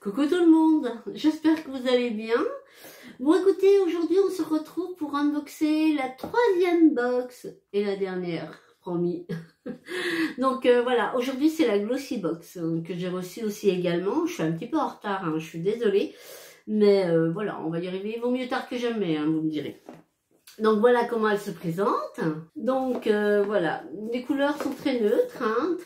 Coucou tout le monde, j'espère que vous allez bien. Bon écoutez, aujourd'hui on se retrouve pour unboxer la troisième box et la dernière, promis. Donc voilà, aujourd'hui c'est la Glossy Box que j'ai reçue aussi également. Je suis un petit peu en retard, hein, je suis désolée. Mais voilà, on va y arriver, il vaut mieux tard que jamais, hein, vous me direz. Donc voilà comment elle se présente. Donc voilà, les couleurs sont très neutres, hein,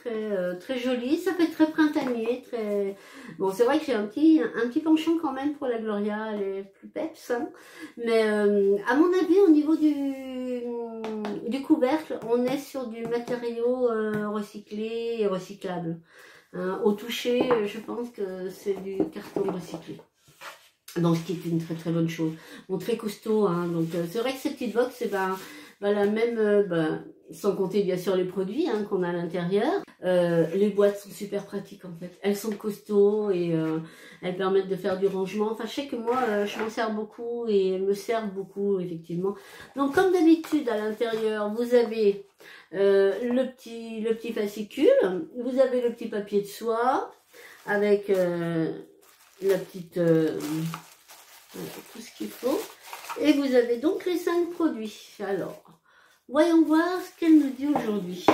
très jolies. Ça fait très printanier, très... Bon, c'est vrai que j'ai un petit penchant quand même pour la Gloria, elle est plus peps. Hein. Mais à mon avis, au niveau du couvercle, on est sur du matériau recyclé et recyclable. Hein, au toucher, je pense que c'est du carton recyclé. Donc, ce qui est une très très bonne chose. Bon, très costaud, hein. Donc, c'est vrai que ces petites box, c'est la même, sans compter bien sûr les produits hein, qu'on a à l'intérieur. Les boîtes sont super pratiques en fait. Elles sont costauds et elles permettent de faire du rangement. Enfin, je sais que moi, je m'en sers beaucoup et elles me servent beaucoup, effectivement. Donc, comme d'habitude, à l'intérieur, vous avez le petit fascicule. Vous avez le petit papier de soie avec... la petite tout ce qu'il faut et vous avez donc les 5 produits. Alors voyons voir ce qu'elle nous dit aujourd'hui.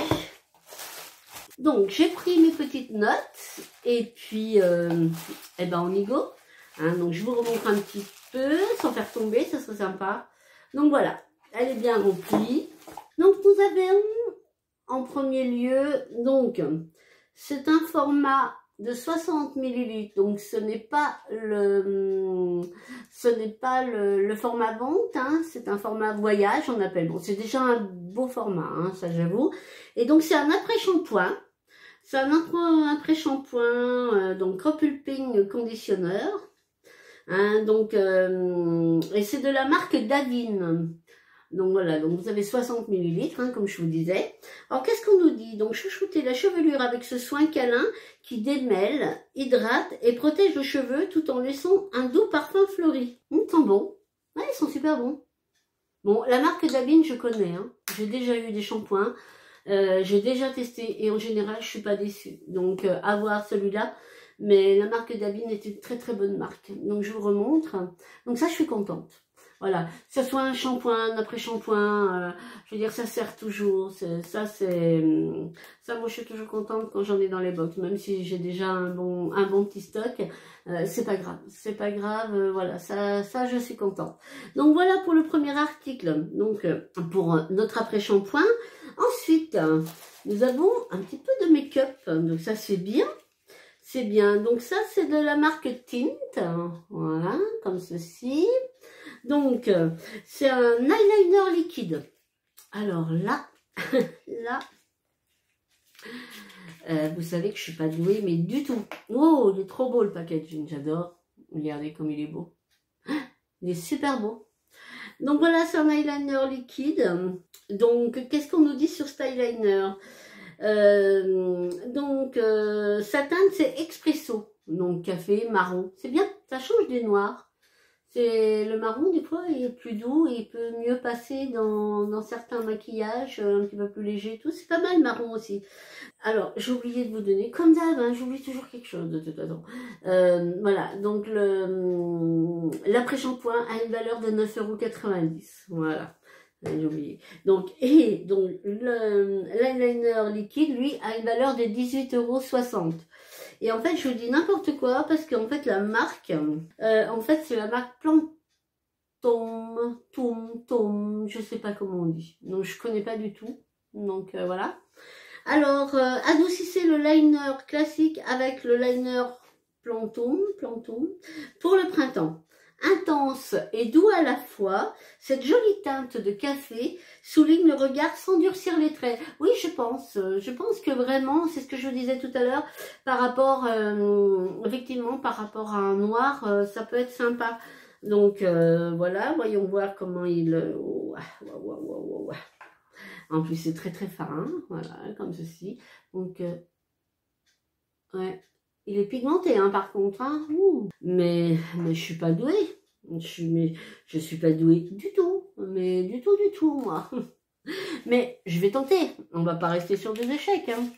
Donc j'ai pris mes petites notes et puis eh ben on y go hein. Donc je vous remontre un petit peu sans faire tomber, ça serait sympa. Donc voilà, elle est bien remplie. Donc nous avons en premier lieu, donc c'est un format de 60 ml, donc ce n'est pas le format vente, hein, c'est un format voyage, on appelle. Bon, c'est déjà un beau format, hein, ça j'avoue. Et donc c'est un après-shampoing, c'est un après-shampoing, donc repulping conditionneur, hein, donc et c'est de la marque Davine. Donc voilà, donc vous avez 60 ml, hein, comme je vous disais. Alors qu'est-ce qu'on nous dit? Donc chouchouter la chevelure avec ce soin câlin qui démêle, hydrate et protège le cheveu tout en laissant un doux parfum fleuri. Ils sont bons. Ouais, ils sont super bons. Bon, la marque Davine, je connais. Hein. J'ai déjà eu des shampoings. J'ai déjà testé et en général, je suis pas déçue. Donc à voir celui-là. Mais la marque Davine est une très très bonne marque. Donc je vous remontre. Donc ça, je suis contente. Voilà, que ce soit un shampoing, un après-shampoing, je veux dire, ça sert toujours. Ça, moi, je suis toujours contente quand j'en ai dans les box, même si j'ai déjà un bon petit stock. C'est pas grave, voilà, ça, je suis contente. Donc voilà pour le premier article. Donc pour notre après-shampoing. Ensuite, nous avons un petit peu de make-up. Donc ça, c'est bien. C'est bien. Donc ça, c'est de la marque Tint. Voilà, comme ceci. Donc, c'est un eyeliner liquide. Alors là, vous savez que je suis pas douée, mais du tout. Oh, il est trop beau le packaging, j'adore. Regardez comme il est beau. Il est super beau. Donc voilà, c'est un eyeliner liquide. Donc, qu'est-ce qu'on nous dit sur cet eyeliner? Sa teinte, c'est Espresso. Donc, café, marron. C'est bien, ça change des noirs. C'est le marron, des fois, il est plus doux et il peut mieux passer dans certains maquillages un petit peu plus légers et tout. C'est pas mal le marron aussi. Alors, j'ai oublié de vous donner, comme d'hab, hein, j'oublie toujours quelque chose de toute façon. Voilà, donc l'après-shampoing a une valeur de 9,90 €. Voilà, j'ai oublié. Donc l'eyeliner liquide, lui, a une valeur de 18,60 €. Et en fait, je vous dis n'importe quoi parce qu'en fait, la marque, en fait, c'est la marque Tom, je sais pas comment on dit. Donc, je connais pas du tout. Donc, voilà. Alors, adoucissez le liner classique avec le liner Plantum pour le printemps. Intense et doux à la fois, cette jolie teinte de café souligne le regard sans durcir les traits. Oui, je pense que vraiment, c'est ce que je vous disais tout à l'heure, par rapport, effectivement, par rapport à un noir, ça peut être sympa. Donc, voilà, voyons voir comment il... En plus, c'est très très fin, voilà, comme ceci. Donc, ouais. Il est pigmenté, hein, par contre. Hein. Mais je suis pas douée. Je suis pas douée du tout. Mais du tout, moi. Mais je vais tenter. On va pas rester sur des échecs. Hein.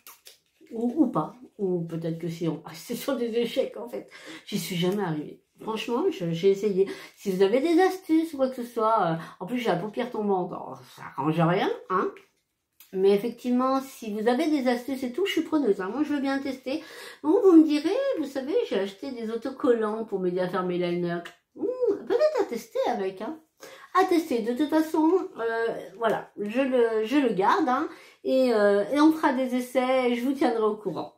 ou pas, ou peut-être que si on c'est sur des échecs en fait, j'y suis jamais arrivée. Franchement, j'ai essayé. Si vous avez des astuces ou quoi que ce soit, en plus j'ai la paupière tombante, alors ça arrange rien, hein. Mais effectivement, si vous avez des astuces et tout, je suis preneuse. Hein. Moi, je veux bien tester. Bon, vous me direz, vous savez, j'ai acheté des autocollants pour m'aider à faire mes liners. Peut-être à tester avec. Hein. À tester. De toute façon, voilà, je le garde. Hein, et on fera des essais et je vous tiendrai au courant.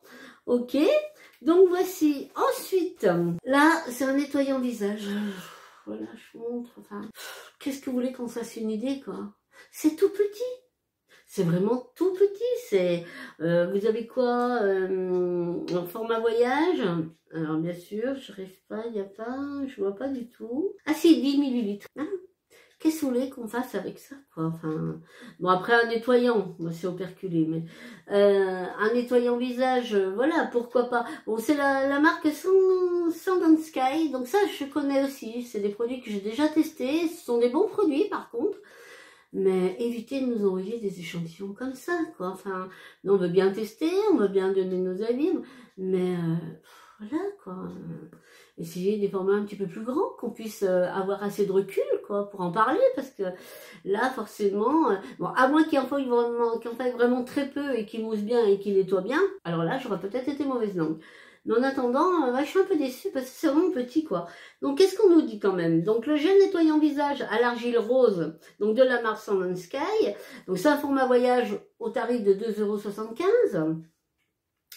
Ok. Donc, voici. Ensuite, là, c'est un nettoyant visage. Voilà, je vous montre. Enfin, qu'est-ce que vous voulez qu'on se fasse une idée, quoi? C'est tout petit. C'est vraiment tout petit, c'est vous avez quoi en format voyage. Alors bien sûr, je rêve pas, il n'y a pas, je vois pas du tout. Ah si, 10 millilitres. Hein, qu'est-ce que vous voulez qu'on fasse avec ça, quoi? Enfin, bon après un nettoyant, moi c'est operculé, mais un nettoyant visage, voilà, pourquoi pas. Bon, c'est la marque Sand Sky, donc ça je connais aussi, c'est des produits que j'ai déjà testés, ce sont des bons produits par contre. Mais évitez de nous envoyer des échantillons comme ça, quoi. Enfin, on veut bien tester, on veut bien donner nos avis, mais voilà, quoi. Essayez des formats un petit peu plus grands, qu'on puisse avoir assez de recul, quoi, pour en parler, parce que là, forcément, bon, à moins qu'il en faille vraiment très peu et qu'il mousse bien et qu'il nettoie bien, alors là, j'aurais peut-être été mauvaise langue. Mais en attendant, je suis un peu déçue parce que c'est vraiment petit, quoi. Donc, qu'est-ce qu'on nous dit quand même? Donc, le gel nettoyant visage à l'argile rose, donc de la marque Sand Sky. Donc, c'est un format voyage au tarif de 2,75 €.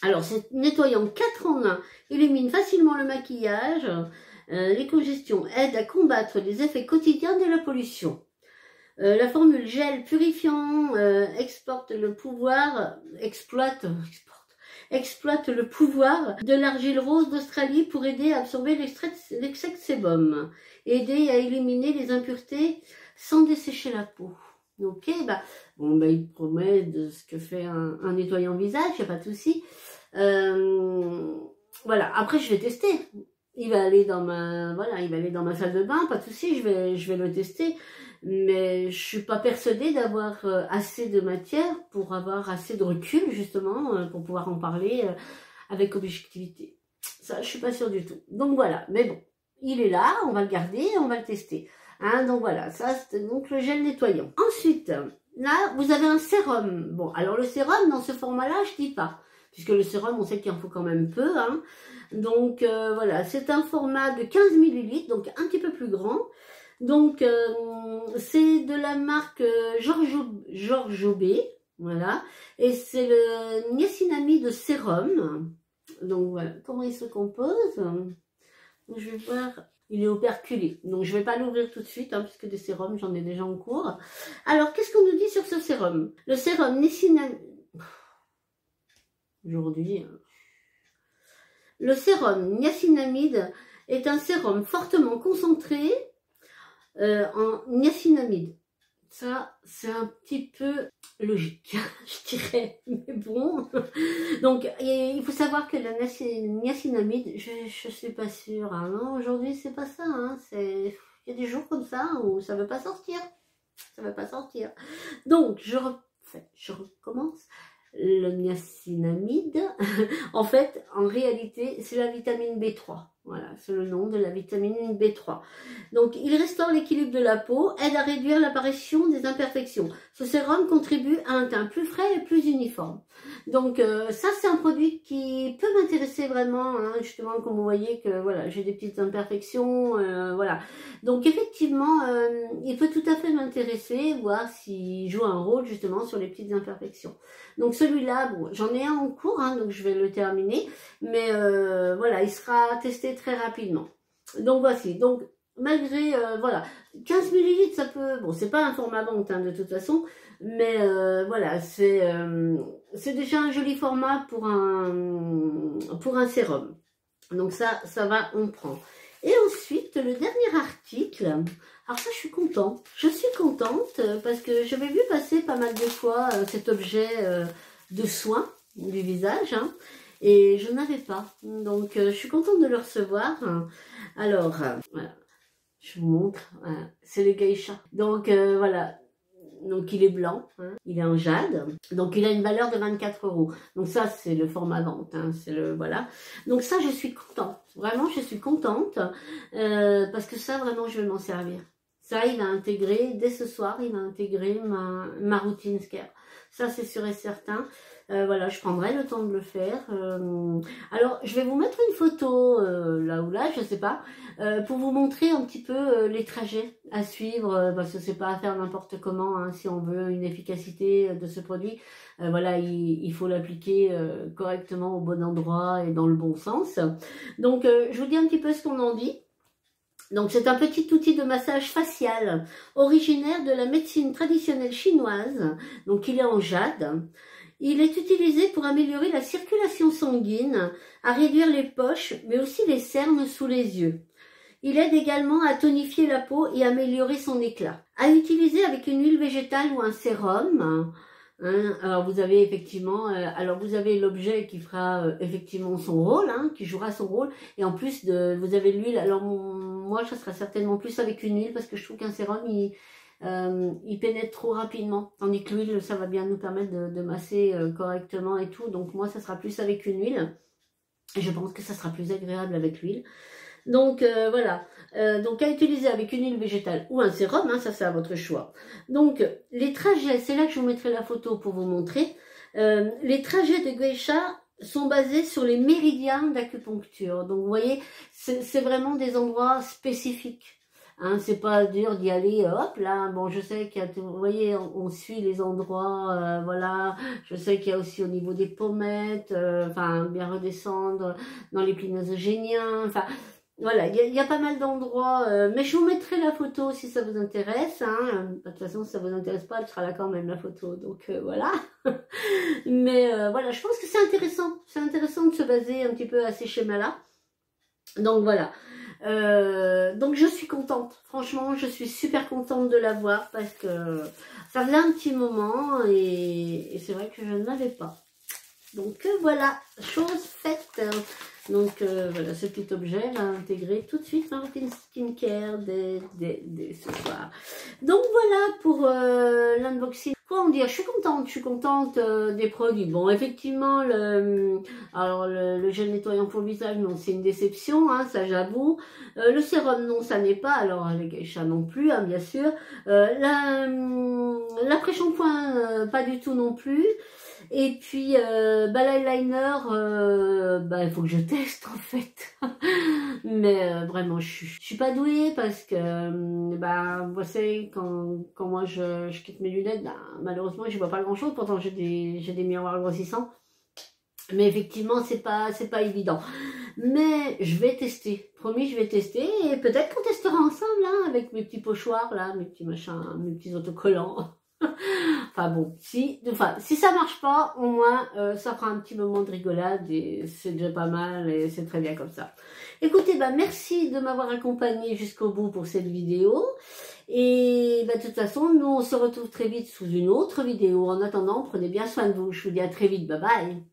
Alors, c'est nettoyant 4 en 1, illumine facilement le maquillage. Les congestions aident à combattre les effets quotidiens de la pollution. La formule gel purifiant exploite le pouvoir de l'argile rose d'Australie pour aider à absorber l'excès de sébum, aider à éliminer les impuretés sans dessécher la peau. Ok, il promet de ce que fait un nettoyant visage, il n'y a pas de souci. Voilà, après je vais tester. Il va aller dans ma salle de bain, pas de souci, je vais le tester. Mais je suis pas persuadée d'avoir assez de matière pour avoir assez de recul justement pour pouvoir en parler avec objectivité. Ça, je suis pas sûre du tout. Donc voilà, mais bon, il est là, on va le garder, on va le tester. Hein, donc voilà, ça c'est donc le gel nettoyant. Ensuite, là, vous avez un sérum. Bon, alors le sérum dans ce format-là, je dis pas, puisque le sérum, on sait qu'il en faut quand même peu. Hein. Donc voilà, c'est un format de 15 millilitres, donc un petit peu plus grand. Donc, c'est de la marque Giorgio-B, voilà, et c'est le niacinamide sérum. Donc voilà, comment il se compose. Je vais voir, il est operculé, donc je vais pas l'ouvrir tout de suite, hein, puisque des sérums, j'en ai déjà en cours. Alors, qu'est-ce qu'on nous dit sur ce sérum? Le sérum niacinamide... Aujourd'hui... Le sérum niacinamide est un sérum fortement concentré en niacinamide. Ça, c'est un petit peu logique, je dirais, mais bon. Donc, il faut savoir que la niacinamide, je suis pas sûre. Hein, non, aujourd'hui, c'est pas ça. Hein, il y a des jours comme ça où ça veut pas sortir. Ça veut pas sortir. Donc, je recommence. Le niacinamide, en fait, en réalité, c'est la vitamine B3. Voilà, c'est le nom de la vitamine B3. Donc, il restaure l'équilibre de la peau, aide à réduire l'apparition des imperfections. Ce sérum contribue à un teint plus frais et plus uniforme. Donc, ça, c'est un produit qui peut m'intéresser vraiment, hein, justement, comme vous voyez que voilà, j'ai des petites imperfections, voilà. Donc, effectivement, il peut tout à fait m'intéresser, voir s'il joue un rôle, justement, sur les petites imperfections. Donc, celui-là, bon, j'en ai un en cours, hein, donc je vais le terminer. Mais voilà, il sera testé très rapidement. Donc voici, donc malgré, voilà, 15 millilitres, ça peut, bon, c'est pas un format vente hein, de toute façon, mais voilà, c'est déjà un joli format pour un sérum. Donc ça va, on prend. Et ensuite, le dernier article, alors ça, je suis contente parce que j'avais vu passer pas mal de fois cet objet de soin du visage, hein, et je n'avais pas. Donc, je suis contente de le recevoir. Alors, voilà, je vous montre, c'est le geisha. Donc, voilà, donc il est blanc, hein, il est en jade, donc il a une valeur de 24 €. Donc ça c'est le format vente, hein, c'est le voilà. Donc ça je suis contente, vraiment je suis contente, parce que ça vraiment je vais m'en servir. Ça il va intégrer, dès ce soir il va intégrer ma routine skincare. Ça c'est sûr et certain. Voilà, je prendrai le temps de le faire. Alors, je vais vous mettre une photo, là ou là, je sais pas, pour vous montrer un petit peu les trajets à suivre, parce que c'est pas à faire n'importe comment, hein, si on veut une efficacité de ce produit. Voilà, il faut l'appliquer correctement au bon endroit et dans le bon sens. Donc, je vous dis un petit peu ce qu'on en dit. Donc c'est un petit outil de massage facial originaire de la médecine traditionnelle chinoise. Donc il est en jade. Il est utilisé pour améliorer la circulation sanguine, à réduire les poches, mais aussi les cernes sous les yeux. Il aide également à tonifier la peau et améliorer son éclat. À utiliser avec une huile végétale ou un sérum. Hein, alors vous avez effectivement, vous avez l'objet qui fera effectivement son rôle, hein, qui jouera son rôle, et en plus vous avez l'huile. Alors moi, ça sera certainement plus avec une huile parce que je trouve qu'un sérum il pénètre trop rapidement, tandis que l'huile ça va bien nous permettre de masser correctement et tout. Donc moi ça sera plus avec une huile, et je pense que ça sera plus agréable avec l'huile. Donc voilà, donc à utiliser avec une huile végétale ou un sérum, hein, ça c'est à votre choix. Donc les trajets, c'est là que je vous mettrai la photo pour vous montrer. Les trajets de geisha sont basés sur les méridiens d'acupuncture. Donc vous voyez, c'est vraiment des endroits spécifiques. Hein, c'est pas dur d'y aller, hop là, bon je sais qu'il y a, vous voyez, on suit les endroits, voilà, je sais qu'il y a aussi au niveau des pommettes, enfin bien redescendre dans les plis nasogéniens, enfin voilà, il y a pas mal d'endroits, mais je vous mettrai la photo si ça vous intéresse, hein. De toute façon si ça vous intéresse pas, elle sera là quand même la photo, donc voilà. Mais voilà, je pense que c'est intéressant de se baser un petit peu à ces schémas-là, donc voilà. Donc je suis contente, franchement je suis super contente de l'avoir parce que ça faisait un petit moment et c'est vrai que je ne l'avais pas. Donc voilà, chose faite. Donc voilà, ce petit objet va intégrer tout de suite ma routine skincare dès ce soir. Donc voilà pour l'unboxing. Quoi en dire, je suis contente des produits. Bon, effectivement, le gel nettoyant pour le visage, non, c'est une déception, hein, ça j'avoue. Le sérum, non, ça n'est pas. Alors, les geisha non plus, hein, bien sûr. L'après-shampoing, pas du tout non plus. Et puis, l'eyeliner, il faut que je teste en fait. Mais vraiment, je suis pas douée parce que, vous savez, quand moi je quitte mes lunettes, malheureusement, je vois pas grand chose. Pourtant, j'ai des miroirs grossissants. Mais effectivement, c'est pas évident. Mais je vais tester. Promis, je vais tester. Et peut-être qu'on testera ensemble, hein, avec mes petits pochoirs, là, mes petits machins, mes petits autocollants. Enfin bon, si ça marche pas, au moins ça fera un petit moment de rigolade et c'est déjà pas mal et c'est très bien comme ça. Écoutez, merci de m'avoir accompagné jusqu'au bout pour cette vidéo. Et de toute façon, nous on se retrouve très vite sous une autre vidéo. En attendant, prenez bien soin de vous. Je vous dis à très vite, bye bye.